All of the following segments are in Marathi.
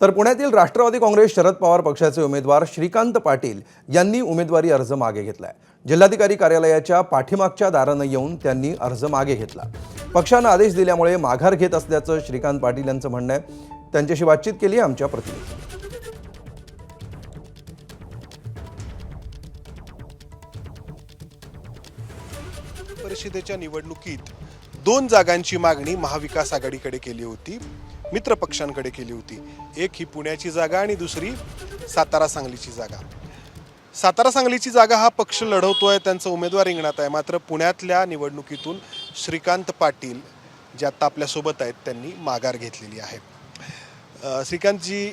तर पुण्यातील राष्ट्रवादी काँग्रेस शरद पवार पक्षाचे उमेदवार श्रीकांत पाटील यांनी उमेदवारी अर्ज मागे घेतलाय। जिल्हाधिकारी कार्यालयाच्या पाठीमागच्या दारानं येऊन त्यांनी अर्ज मागे घेतला। पक्षानं आदेश दिल्यामुळे माघार घेत असल्याचं श्रीकांत पाटील यांचं म्हणणं आहे। त्यांच्याशी बातचीत केली आमच्या प्रतिनिधींनी। परिषदेच्या निवडणुकीत 2 जागांची मागणी महाविकास आघाडीकडे केली होती, मित्र पक्षांकडे केली होती। एक ही पुण्याची जागा आणि दुसरी सातारा सांगलीची जागा। सातारा सांगलीची जागा हा पक्ष लढवतोय, त्यांचा उमेदवार रिंगणात आहे। मात्र पुण्यातल्या निवडणुकीतून श्रीकांत पाटील जे आता आपल्या सोबत आहेत त्यांनी माघार घेतलेली आहे। श्रीकांतजी,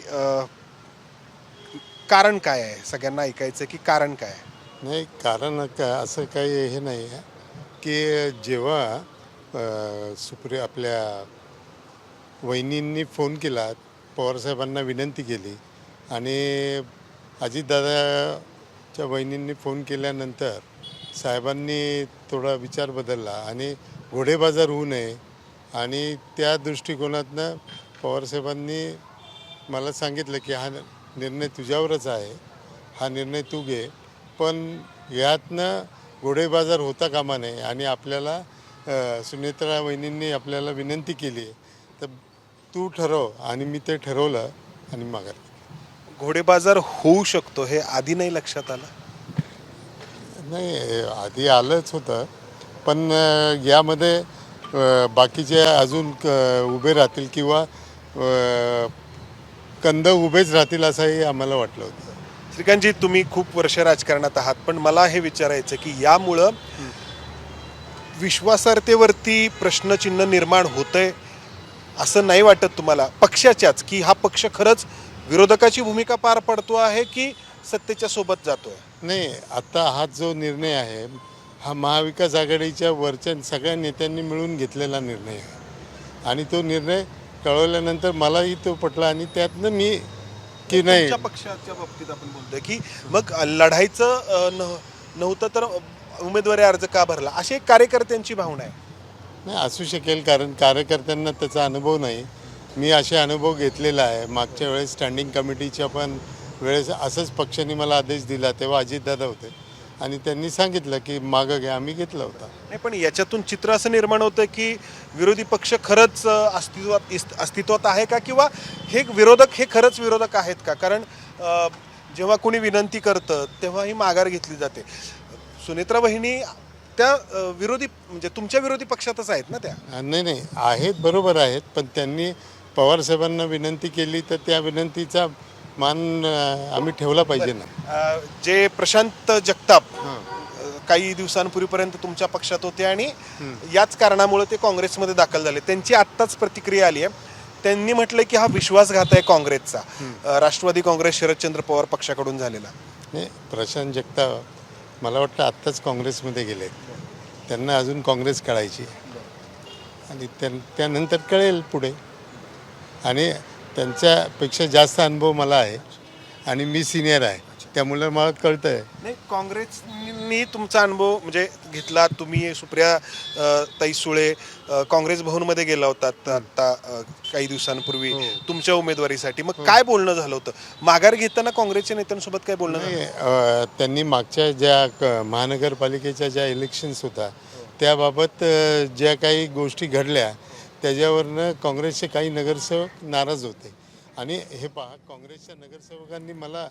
कारण काय आहे? सगळ्यांना ऐकायचं की कारण काय आहे? नाही, कारण काय असं काही हे नाही आहे की जेव्हा आपल्या वहिनींनी फोन केला, पवारसाहेबांना विनंती केली आणि अजितदादाच्या वहिनींनी फोन केल्यानंतर साहेबांनी थोडा विचार बदलला आणि घोडेबाजार होऊ नये आणि त्या दृष्टिकोनातनं पवारसाहेबांनी मला सांगितलं की हा निर्णय तुझ्यावरच आहे, हा निर्णय तू घे, पण यातनं घोडेबाजार होता कामा नये आणि आपल्याला सुनेत्रा वहिनींनी आपल्याला विनंती केली तर तू ठरव आणि मी ते ठरवलं आणि माघार घेतली। घोडेबाजार होऊ शकतो हे आधी नाही लक्षात आलं? नाही, आधी आलंच होतं, पण यामध्ये बाकीचे अजून उभे राहतील किंवा कंद उभेच राहतील असंही आम्हाला वाटलं होतं। श्रीकांतजी, तुम्ही खूप वर्ष राजकारणात आहात, पण मला हे विचारायचं की यामुळं विश्वासार्हतेवरती प्रश्नचिन्ह निर्माण होतंय असं नाही वाटत तुम्हाला पक्षाच्याच, की हा पक्ष खरंच विरोधकाची भूमिका पार पडतो आहे की सत्तेच्या सोबत जातोय? नाही, आता हा जो निर्णय आहे हा महाविकास आघाडीच्या वरच्या सगळ्या नेत्यांनी मिळून घेतलेला निर्णय आहे आणि तो निर्णय कळवल्यानंतर मलाही तो पटला आणि त्यातनं मी की नाही, तुमच्या पक्षाच्या बाबतीत आपण बोलतोय की मग लढायचं नव्हतं तर उमेदवारी अर्ज का भरला, अशी एक कार्यकर्त्यांची भावना आहे। नाही असू शकेल, कारण कार्यकर्त्यांना त्याचा अनुभव नाही। मी असे अनुभव घेतलेला आहे। मागच्या वेळेस स्टँडिंग कमिटीच्या पण वेळेस असंच पक्षाने मला आदेश दिला, तेव्हा अजितदादा होते आणि त्यांनी सांगितलं की मागं घ्या, आम्ही घेतला होता। नाही, पण याच्यातून चित्र असं निर्माण होतं की विरोधी पक्ष खरंच अस्तित्वात आहे का, किंवा हे विरोधक हे खरंच विरोधक आहेत का? कारण जेव्हा कोणी विनंती करतं तेव्हा ही माघार घेतली जाते। सुनेत्रा वहिनी त्या विरोधी म्हणजे तुमच्या विरोधी पक्षातच आहेत ना त्या? नाही आहेत, बरोबर आहेत, पण त्यांनी पवारसाहेबांना विनंती केली तर त्या विनंतीचा मान आम्ही ठेवला पाहिजे ना। जे प्रशांत जगताप काही दिवसांपूर्वीपर्यंत तुमच्या पक्षात होते आणि याच कारणामुळे ते काँग्रेसमध्ये दाखल झाले, त्यांची आत्ताच प्रतिक्रिया आली आहे। त्यांनी म्हटलं की हा विश्वासघात आहे काँग्रेसचा, राष्ट्रवादी काँग्रेस शरदचंद्र पवार पक्षाकडून झालेला। नाही, प्रशांत जगताप मला वाटतं आत्ताच काँग्रेसमध्ये गेले, त्यांना अजून काँग्रेस कळायची आणि त्यानंतर कळेल पुढे, आणि त्यांच्यापेक्षा जास्त अनुभव मला आहे आणि मी सिनियर आहे, त्यामुळे मला कळतं आहे। नाही, काँग्रेसनी तुमचा अनुभव म्हणजे घेतला, तुम्ही सुप्रिया ताई सुळे काँग्रेस भवनमध्ये गेला होतात आता काही दिवसांपूर्वी तुमच्या उमेदवारीसाठी, मग काय बोलणं झालं होतं? माघार घेताना काँग्रेसच्या नेत्यांसोबत काय बोलणं झालं? त्यांनी मागच्या ज्या महानगरपालिकेच्या ज्या इलेक्शन्स होता त्याबाबत ज्या काही गोष्टी घडल्या त्याच्यावरनं काँग्रेसचे काही नगरसेवक नाराज होते आणि हे पहा, काँग्रेसच्या नगरसेवकांनी मला